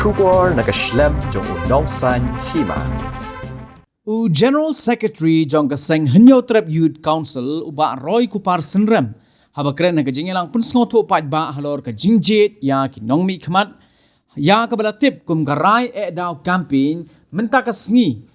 Shubor nakaslem jong unongsan hima. General Secretary Jong Kaseng Henyo Trap Youth Council uba Roy Kupar Senrem haba kren na kajingelang pun sngoto pat ba halor ka jingjet ya ki nongmi khmat ya ka bala tip kum garai daw campaign menta ka sngi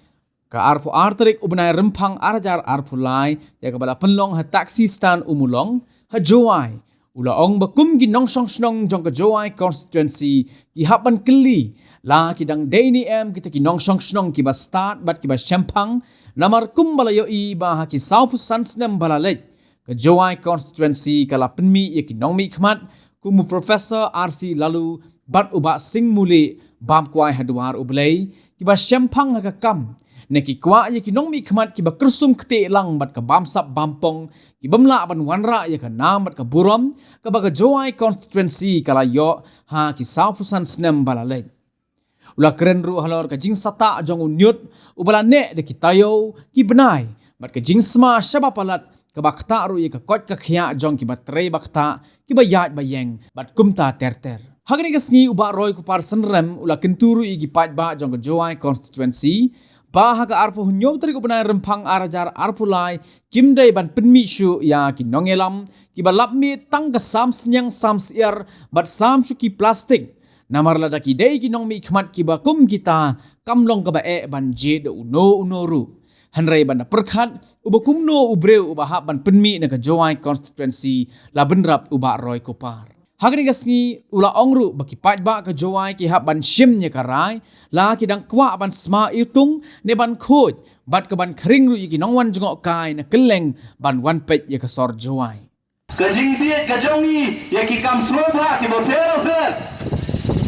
ka arfu arterik ubnai rempang arjar arfu lai ya ka bala penlong ha taxi stand umulong ha joai ula ong bakum gi nong song snong jong ka joai constituency ki hapan keli la kidang daini kita ki nong song snong ki ba start bat ki ba champang namar kum bala yo i ba ha ki saupu sansnem bala lej ka joai constituency kala penmi ye ki nong mi khmat kumu professor RC lalu bat uba sing mule bam kwai hadwar ublei ki ba champang ha ka kam neki kwa ye ki nong mi khmat ki ba kersum kte lang bat ka bamsap bampong ki bamla ban wanra ye ka nam bat ka buram ka ba ka joai constituency kala yo ha ki saupu sansnem bala lej ula keren ru halor ka jing sata jong unyut ubala ne de kitayo ki benai bat ka jing sma shaba palat ka bakta ru ye ka kot ka khia jong ki batre bakta ki bayat bayeng bat kumta terter hagni ka sngi uba roy ku par senrem ula kenturu i ki pat ba jong ka joai constituency ba ha ka arpu hunyo tri ku benai rempang arajar arpu lai kimdai ban penmi shu ya ki nongelam ki balapmi tang ka sam senyang sam siar bat sam shu ki plastik namar lada ki dei ki nong mi khmat ki ba kum kita kamlong ka ba ban je de uno ru hanrei ban perkhat uba kumno ubreu uba ha ban penmi na ka joai constituency la benrap uba roy kopar hagni gasngi ula ongru baki pat ba ka joai ki ha ban shim nya karai la ki dang kwa ban sma itung ne ban khoj bat ka ban khring ru ki nong wan jngok kai na keleng ban wan pet ye ka sor joai ka jingbiet ka jongi ye ki kam sloba ki bo fer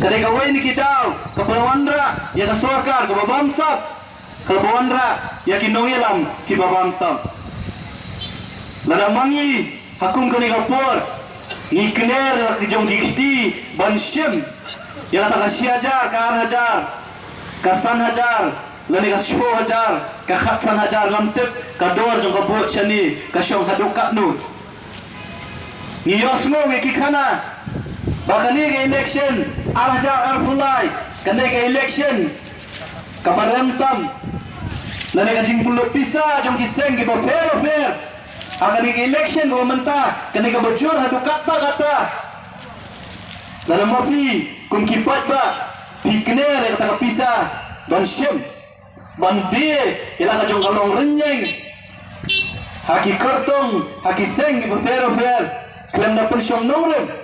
Kadai kawai ni kita, kapawandra, ya ka sorkar, kababamsap, kapawandra, ya kinongilam, kibabamsap. Lada mangi, hakum kani kapor, ni kner, kijong kiksti, banshim, ya kata kasyajar, kahar hajar, kasan hajar, lani kasyo hajar, kakhatsan hajar, lamtip, kador jong kabot shani, kasyong hadukak nu. Ni yosmo ngekikana, bakani ke election arja arfulai kandai ke election kaparentam lane ka jingpulo pisa jong kiseng ki bofero fer akani ke election bo menta kandai ka bojur hadu kata dalam mafi kum kipat ba pikner ka pisa ban shem ban die ila ka jong kalong renyeng haki kartong haki seng ki bofero fer klem da pensyong nongrem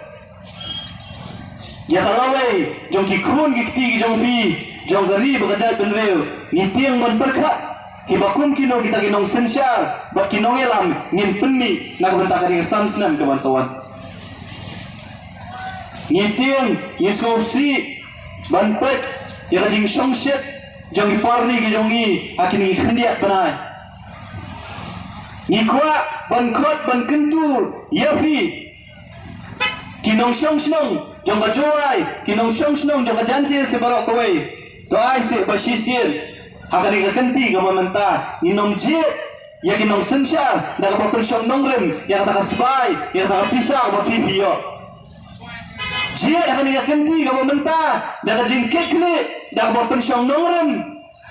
ya kalawai jong ki khun ki ti ki jong fi jong gari bagajat benreu ni tiang ban berkha ki bakum kino kita kinong sensyar bak kinong elam ngin penmi na kabenta ka sansnam ke bansawan ni tiang yeso si ban pet ya jing songset jong ki parni ki jong ni akini khendiat banai ni kwa ban khot ban kentur ya fi kinong song jong ka joai kinong song jong ka jantil se barok kawai to ai se basisir hakani ka kanti ka mamanta inom je ya kinong sensya da ka pensyong nongrem ya ka kasbay ya ka pisa ka pipio je hakani ka kanti ka mamanta da ka jingkek le da ka pensyong nongrem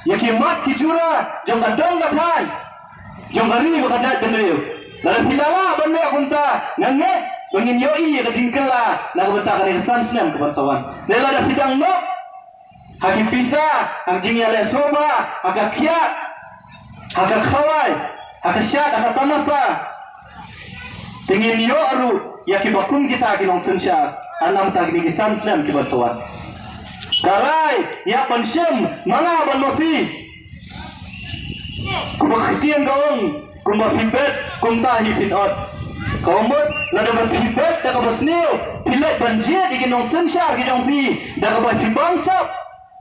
ya ki mat ki jura jong ka dong ka thai jong ka ri ka jat benreu la pilala banne akunta nange Pengin yoi ka jingkela na kabenta ka sansnem ke bansawan. Nela da fidang no. Hakim pisa ang jingyale soba, aga kiat, aga khawai, aga syat, aga tamasa. Pengin yo aru yaki bakum kita kinong sensya anam ta ki sansnem ke bansawan. Kalai ya pansyem mana ban mafi. Kumaktian gaong, kumafibet, kumta hipinot. Kaumut lada ban tibet da ka basneo pilet banjet ikinong sensyar ki jong fi da ka ban tibangsap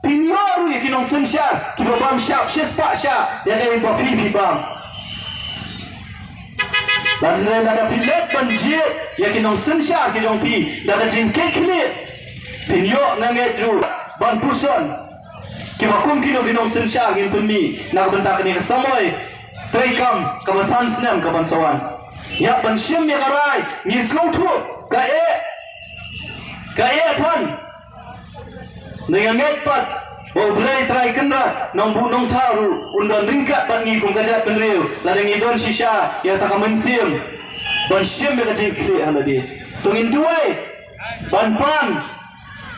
pinyoru ikinong sensyar ki babam syap syespa sya ya ka ba fi bam lada pilet banjet ikinong sensyar ki jong fi da ka jingkek klit pinyo nanget ru ban puson ki bakum kinong sensyar ki penmi na ka benta ka ni samoy trekam ka basan snem ka bansawan ya banshim ya karai ni skautu ka e tan Dengan ngepat oh belai try kendra nong bu nong taru undon ringkat bangi kum kajat penriu ladang idon shisha yang tak mensim ban sim be kajing kli haladi tungin duai ban pan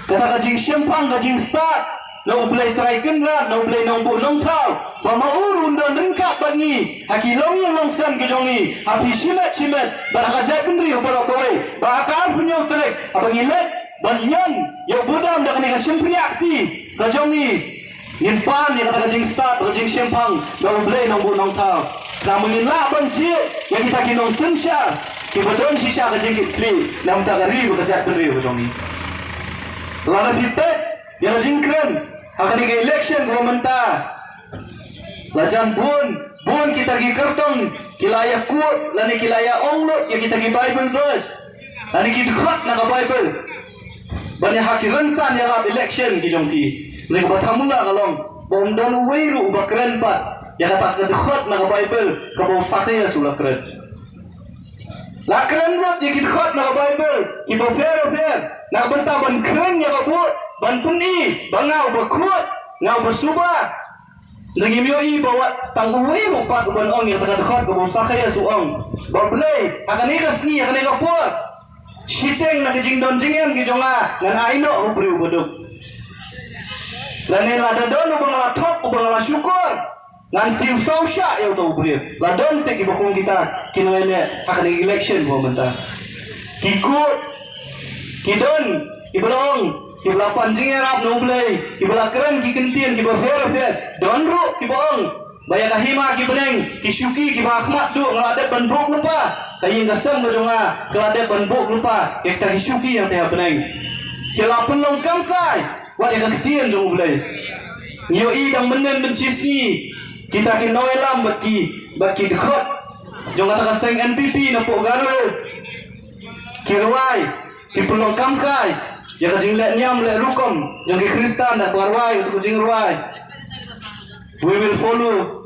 kata kajing simpang kajing start nong belai try kendra nong belai nong bu nong tau ba maur undon ringkat bangi hakilong yang nong san kejongi hapi simet ban kajat penriu ba kowe ba akal punya trek abang ilet banyan yang budam dah kena simpri akti kajongi nimpan yang kata kajing start kajing simpang dah boleh nong bu nong tau nak menginlah banci yang kita kinong sensya kibadon sisa kajing kli nam tak gari berkajat beri kajongi lana fitek yang kajing keren akan di election pemerintah lajan bun kita gi kertong kilaya kuat lani kilaya onglot yang kita gi bible verse lani kita khot nak bible banyak hakiran san yang lap election ki jongki mereka bertamula kalong bom dan weiru bakren pat yang kata kedekot nak bible ke bau sakya sulah keren la keren rot yang kedekot nak bible ibu fair nak bentang ban keren yang kabut ban puni bangau berkuat ngau bersubah lagi mioi bawa tanggung weiru pat ban ong yang kedekot ke bau sakya suong boleh akan ikas ni akan ikas puat Siteng nak jing don jingen ki jonga ngan aino ubri ubuduk. Lani lada don ubang la top ubang la syukur. Ngan siu sausya ya to ubri. La don se ki bakung kita kinwele akan election momenta. Kikut kidon ibelong kibla panjing erap no blay kibla keren ki kentien ki fair don ru ki bong baya kahima ki beneng ki syuki ki ahmad du ngalade ban brok lupa kayin gasam no jonga kelade ban brok lupa ek ta ki syuki yang teh beneng kila pelong kamkai wat ek ketien jong blay nyo i dang menen bencisi kita ki noelam baki dekhot jong kata kaseng NPP na po garos kirwai ki pelong kamkai ya kajing le nyam le rukom jong ki kristan na parwai tu kajing ruai we will follow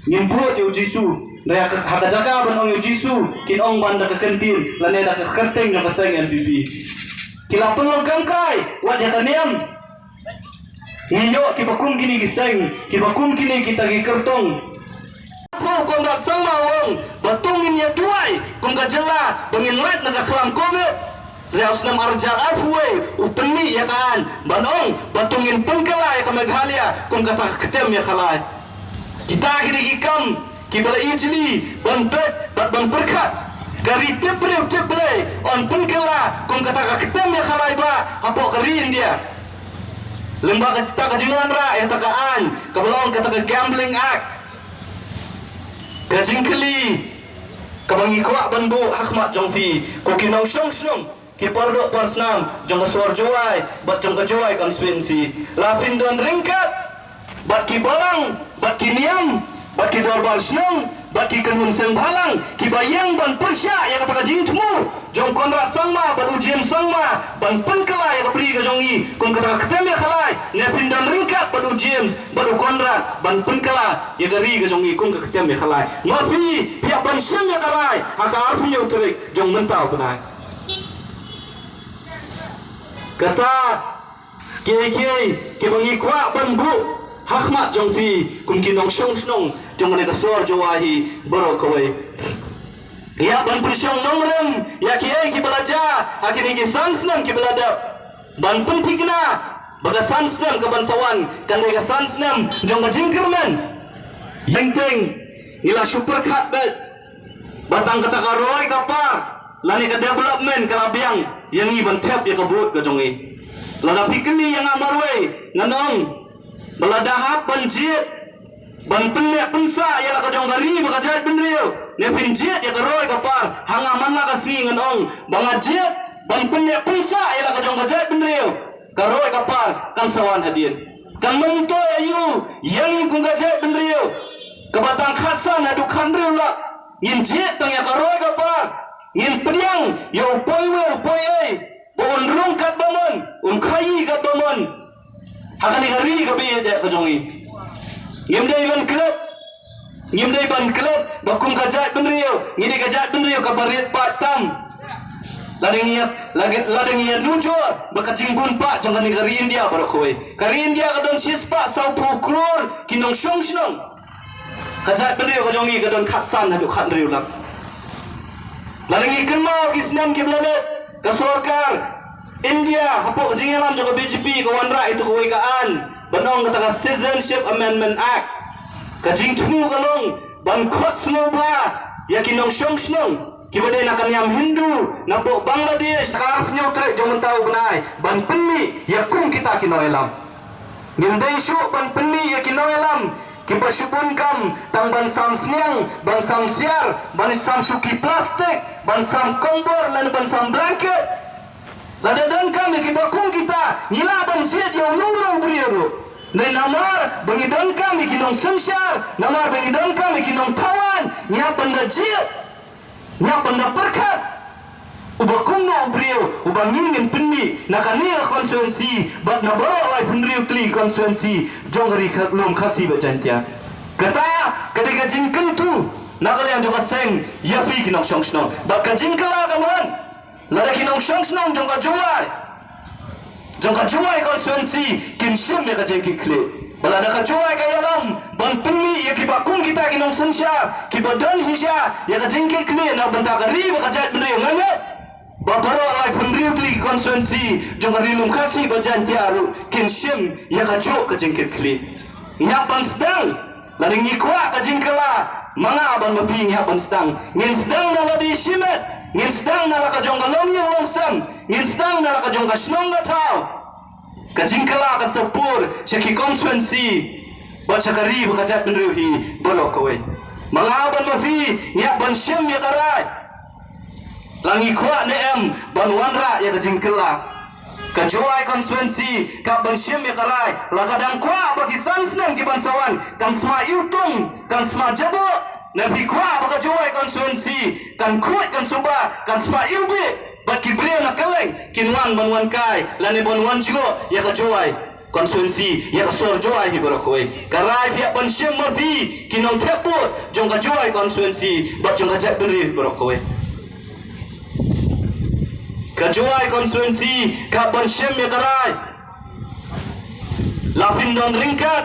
input yu jisu na haka jaga ban ong yu jisu kin ong ban da kentin lane da kerteng na kaseng NPP kila pelong kamkai wat ya kaniam niyo ki bakum kini giseng ki bakum kini kita gi kertong pro kondrak sang mawong batungin ya tuai kung kajela bangin lat naga klam covid reos nam arjar afwe utemi ya kan banong batungin pengkala ya kamaghalia kung kata ketem ya khalai kita kini ikam kibala ijli bantet ban perkat gari teple on pengkala kung kata ketem ya khalai ba apo karin dia lembaga kita kajingan ra yang takaan kabelong kata gambling act kajing keli kabangi kuak banbu hakmat jongfi ko kinong song ki pardo parsnam jong sor joai bat jong joai konstituensi la findon ringkat bat ki balang bat ki niam bat ki dorbal snong bat ki kenun seng balang ki bayang ban persya ya kata jing temu jong konrat sangma bat ujem sangma ban penkala ya kapri ka jongi kung kata keteme khalai ne findon ringkat bat ujem bat konrat ban penkala ya gari ka jongi kung keteme khalai mafi pihak ban syam ya kalai haka arfunya uturik jong mentau penai kata ke bangi kwa banbu hakmat jongfi kum kinong snong jong ne kasor jawahi baro kawai ya ban prisyong nongrem ya ki belaja akhir ki sansnam ki belada ban pentigna baga sansnam ke bansawan kan ne sansnam jong jingkerman yengteng ila super kat bet batang kata karoi kapar lani ke development kalabiang yang iban tap ya kebut ke jongi lada pikni yang amarwe nganong beladahap banjit ban penek pensa ya la kajong gari bakajat benriu ne pinjit ya karoi kapar hanga manla kasi nganong bangajit ban penek pensa ya la kajong kajat benriu karoi kapar kan sawan hadin kan mento ayu yang kung kajat benriu kebatang khasan adu khandriu la injit tang ya karoi kapar ngin pediang yo poiwe bon rung kat bamon khayi kat bamon hakani gari ka be de ka jongi ngim dai ban klub bakum ka jat benriu ngini ka jat benriu ka barit patam ladang ia nujur bekajing bun pak jangan ni kari India barakoi kari India kadon sispa sau pukrur kinong shong shnong kajat beriu kajongi kadon khasan hadu khat riu lang ladang i kenmau kisnan kiblalet ka sorkar India hapok jingelam jaga BJP ka wanra itu koi kaan banong kata Citizenship Amendment Act kajing tunu kalong ban khot snoba yakinong shong shnong kibade nak kanyam Hindu napok Bangladesh karf nyutre jangan tahu benai ban penni yakum kita kinoelam ngindai syu ban penni yakinoelam kiba syubun kam tang ban sam sniang ban sam siar ban sam suki plastik ban sam kombor lan ban sam blanket lada dan kam kiba kum kita nila ban jet yang nulung beriru dan namar bangi dan kam kinong sengsyar namar bangi dan kam kinong tawan nya benda jet nya benda perkat ubah kumno beriu ubah ngingin pendi nakani konsuensi bat na bawa lai pendriu kli konsuensi jongari lom kasih bacantia kata ketika jingken tu nakali yang juga seng yafi kinong shong snong bat ka jingkala kaman lada kinong shong snong jongka juai konsuensi kin shim ya ka jengki kli bala da ka juai ka yalam ban penni ya kiba kum kita kinong sensya kiba dan hisya ya ka jengki kli na banta ka ri ka jat beriu ngane babaro lai pendriu kli konsuensi jongka rilum kasih bacantia ru kin shim ya ka jo ka jengki kli nyapan sedang laling ikwa ka jingkala mga ban mapi nyapan sedang ngin sedang na ladi shimet ngin sedang na ka jongka longi longsam ngin sedang na ka jongka shnong ga tau ka jingkala ka sapur syaki konsuensi ba syakari ba kajat pendriu hi bolok kawai mga ban mapi nyapan shim ya karai langi kwa ne em ban wanra ya ka jingkala ka joai konsuensi ka ban shim ya karai la kadang kwa ba kisan senang ki ban sawan kan sma yutung kan sma jabo na bi kwa ba ka joai konsuensi kan kuat kan suba kan sma yubi ba ki bre na kaleng kinwan ban wan kai la ne ban wan jo ya ka joai konsuensi ya ka sor joai hi barakoi karai fi ban shim ma fi kinong tepu jong ka joai konsuensi ba jong ka jat beri barakoi kajuai konsuensi kapan syem ya karai lafin don ringkat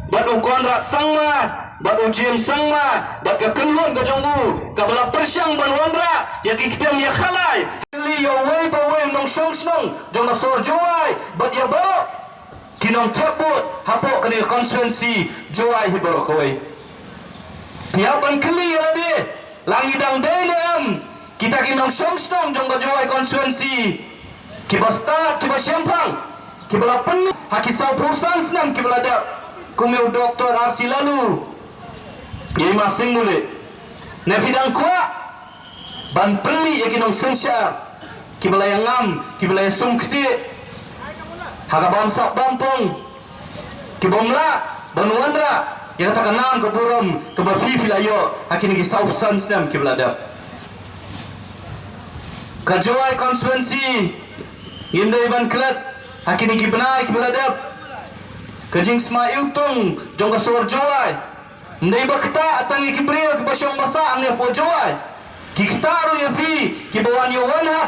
bat ukon rat sangma bat ujem sangma bat ka kenlon ka jongu ka bala persyang ban wanra ya kitem ya khalai li yo wei pa wei nong shong snong jong ka sor juai bat ya baro kinong teput hapok kene konsuensi juai hi baro kawai tiapan keli ya lade langidang dele am kita kinong shong snong jong bajuai konsuensi kiba start kiba syempang kiba lapen hakisau perusahaan senam kiba lada kumeu doktor arsi lalu yai masing mule nefidang kuat ban peli ya kinong sensya kiba layang ngam kiba layang sungkti haka bamsak bampong kiba mla banuandra yang katakan nam keburum kiba fifilayo hakini kisau perusahaan senam kiba lada kajuai konsuensi indai ban klat hakini ki benai ki beladap kajing sma yutung jong ka sor juai ndai bakta atangi ki brio ki basyong basa ane po juai ki kitaru ya fi ki bawan yo wana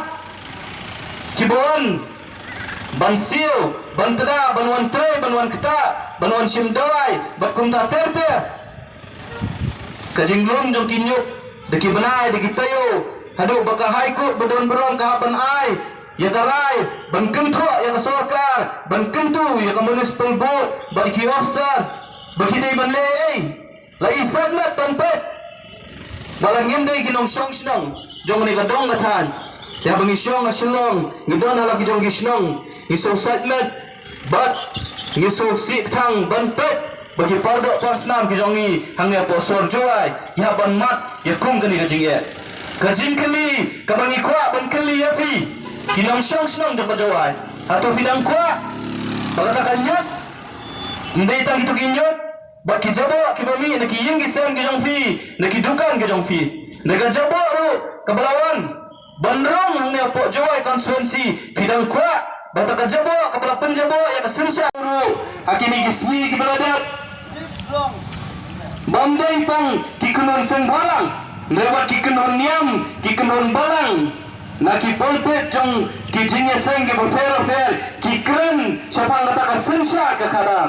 ki bawan ban siu ban tada ban wan tre ban wan kta ban wan sim dawai bat kumta terte kajing lum jong kinyuk de ki benai de ki tayo hadu baka haikut bedon berom kahapan ai ya karai ban kentro ya ka sorkar ban kentu ya ka municipal board ban ki officer baki dai ban lei la isat lat ban pet balang ngendai kinong shong snong jong ni ka dong gatan ya bangi shong aslong ngidon ala ki jong gisnong iso satmet bat ngiso sik thang ban pet bagi pardok parsnam ki jongi hangya posor joai ya ban mat ya kum kani ka jingye kajing keli kabangi kwa ban keli ya fi kinong shong snong jong bajawai atau fidang kwa bagatakan nyot ndai tang itu kinyot baki jabo kibami neki yingi sen ke jong fi neki dukan ke jong fi neka jabo ru kabalawan bandrong hangnya pok jawai konsuensi fidang kwa batakan jabo kabala penjabo ya kesensya ru hakini kisni kibaladat bandai tang kikunon sen balang lewat kikenhon niam kikenhon balang na ki pulpit jong ki jingye seng ki fer ki kren syafang kata ka sensya ka kada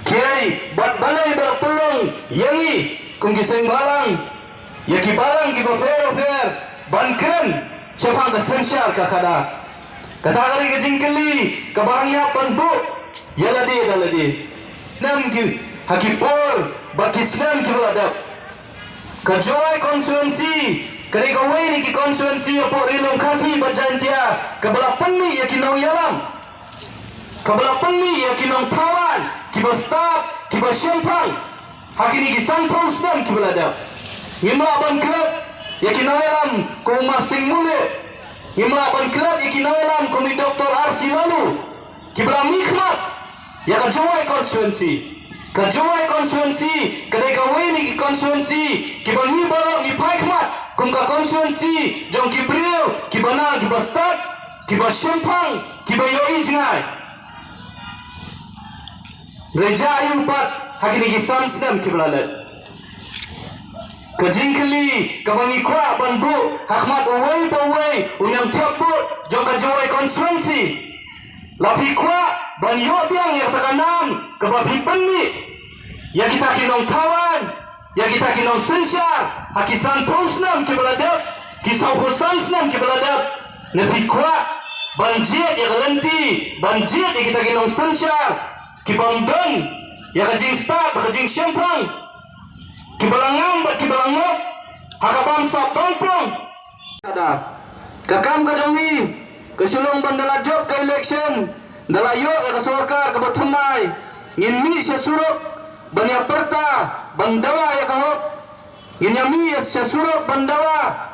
kiai bat balai berpelung yangi kung ki seng balang ya ki balang ki fer ban kren syafang ka sensya ka kada kasagari ka jingkeli ka bahangi hapan bu yaladi nam ki hakipor bat Islam ki baladap ka joy konsuensi kare ka wei ni ki konsuensi apo rilong kasi bajantia ka bala penni ya kinong yalam ka bala penni ya kinong tawan ki bastap ki basyempang hakini ki sampros dam ki baladap ngimla ban klub ya kinong yalam ko masing mule ngimla ban klub ya kinong yalam ko ni Dr. Arsi lalu ki bala mikmat ya ka joy konsuensi Kajuai konsuensi, kedai kawin ni konsuensi, kibani balok ni paikmat, kum ka konsuensi, jom kibriu, kibana, kibastat, kibasyempang, kibayoi jengai. Reja ayu pat, hakini kisan sedam kiblalat. Kajingkeli, kabangi kwa banbu, hakmat uwai, unyang tiap but, jom kajuai konsuensi. Lapi kwa ban yobiang yang tekanam kebafi penni ya kita kinong tawan ya kita kinong sensyar hakisan prosnam ke beladap kisau husansnam ke beladap nafi kwa banjit ya kelenti banjit ya kita kinong sensyar kibangdan ya kajing start kajing syempang kibalangam bat kibalangop hakabam sabangpong ada kakam kajongi kesulung bandala job ke election dala yo ke sorkar ke batumai ngin se suruk banya perta bandawa ya kahok ngin yami se suruk bandawa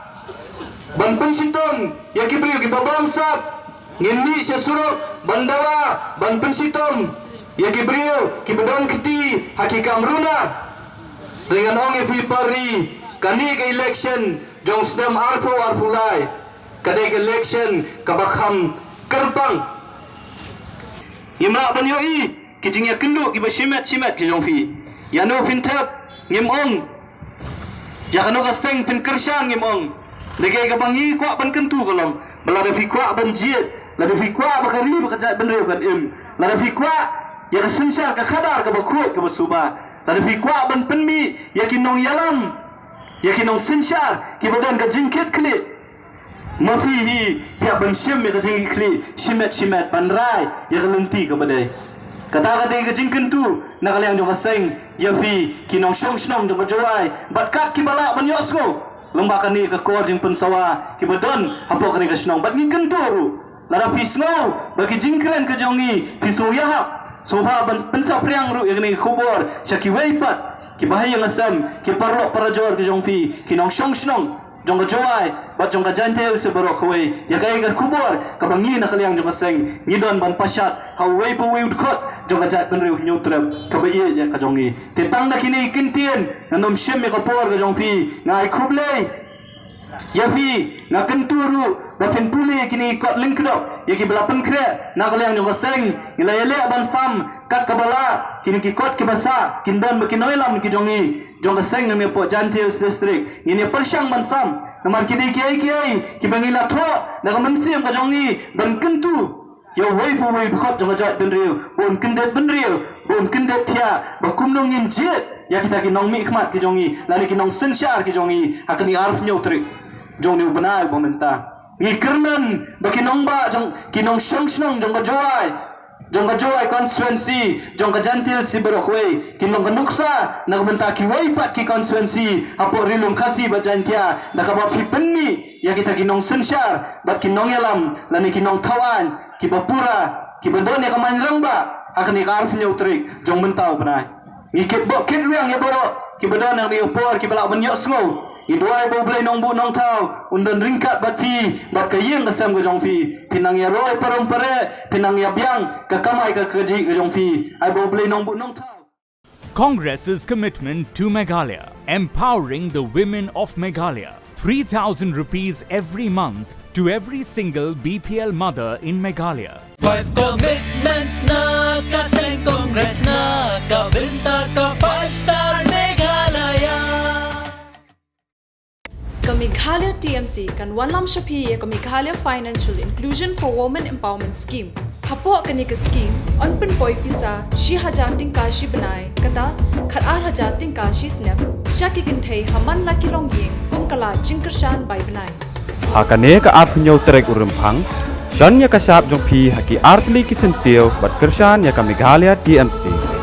ban pensitom ya kibriu ki babam sap ngin se suruk bandawa ban pensitom ya kibriu ki bedon kiti hakikam runa dengan ong fi pari kani ke election jong sedam arfulai kadai ke election kabakham kerbang imra banyoi kijingya kendu ki bashimet ki jongfi yano fintap ngimong ya kanu ka seng pin kershan ngimong legai ka bangi kwa ban kentu kolong belada fi kwa ban jiet lada fi kwa bakari bakajat ban reu kan im lada fi kwa ya ka sunsar ka khadar ka bakut ka basuba lada fi kwa ban penmi ya kinong yalam ya kinong sunsar ki badan ka jingkit kli mafihi pihak bensyam yang kejing kli shimet panrai yang kelenti kepada kata kejing kentu nak kalian jom seng ya fi kinong snong jom jawai batkat kibalak banyosgo lembakan ni ke kor jing pensawa kibadon apa kani ke snong bat ni kentu ru lara fi snow bagi jingkren ke jongi fi soyah soba pensa priang ru yang ni khubor syaki weipat kibahaya ngasam kiparlo parajor ke jong fi kinong snong jong joai bat jong jantel se barok we ya kai ga kubur ka bangi na kaliang jong seng ngidon ban pasat hawai pu we udkhot jong jat ben riu nyutrap ka ba ye ya ka jong ni te tang da kini kintien nanom shem me ka por ga jong fi ngai khublei ya fi na kenturu ba fen puli kini kot link dok ya ki belapan kre na kaliang jong seng ngila yele ban sam kat kabala kini ki kot ki basa kindon ba kinoilam ki jong ni jong seng nami po jantil district ini persyang bansam namar kini kiai ki bangila tho na kamansiam ka jongi ban kentu ya wai fu wai khot jong jat ben riu bon kendet ben riu bon kendet thia ba kumnong ngin jet ya kita ki nong mi khmat ki jongi lani ki nong sensyar ki jongi akani arf nyotri jong ni banai bomenta ni kernan ba ki nong ba jong ki nong shong jong joai jong joai konsuensi jong jantil si berokwe kinong kanuksa na benta ki waipat ki konsuensi apo rilum kasi bajantia na kabab fi penni ya kita kinong sensyar bat kinong yalam lani kinong tawan ki bapura ki bedon ya kaman rangba akani karf nyutrik jong mentau penai ngikit bok kit riang ya boro ki bedon yang diupor ki balak benyok sngo idwai bo blai nong bu nong tau undan ringkat bati bat kayeng kasam ke jong fi pinang ya roi pare pinang ya biang ka kamai ka keji ke jong fi ai bo blai nong bu nong tau Congress's commitment to Meghalaya, empowering the women of Meghalaya. 3,000 rupees every month to every single BPL mother in Meghalaya. Five commitments na kaseng Congress na kabinta ka 5-star Meghalaya. ka Meghalaya TMC kan Wanlam Shapi ya ka Meghalaya Financial Inclusion for Women Empowerment Scheme. Hapo kani ka scheme on pen poi pisa shi haja tingka shi banai kata khat ar haja tingka shi snap shaki kin thei haman la kilong ying kum kala jingkershan bai banai. Hakane ka ap nyau terek urempang, John ya kasap jong pi haki artli kisentil bat kershan ya ka Meghalaya TMC.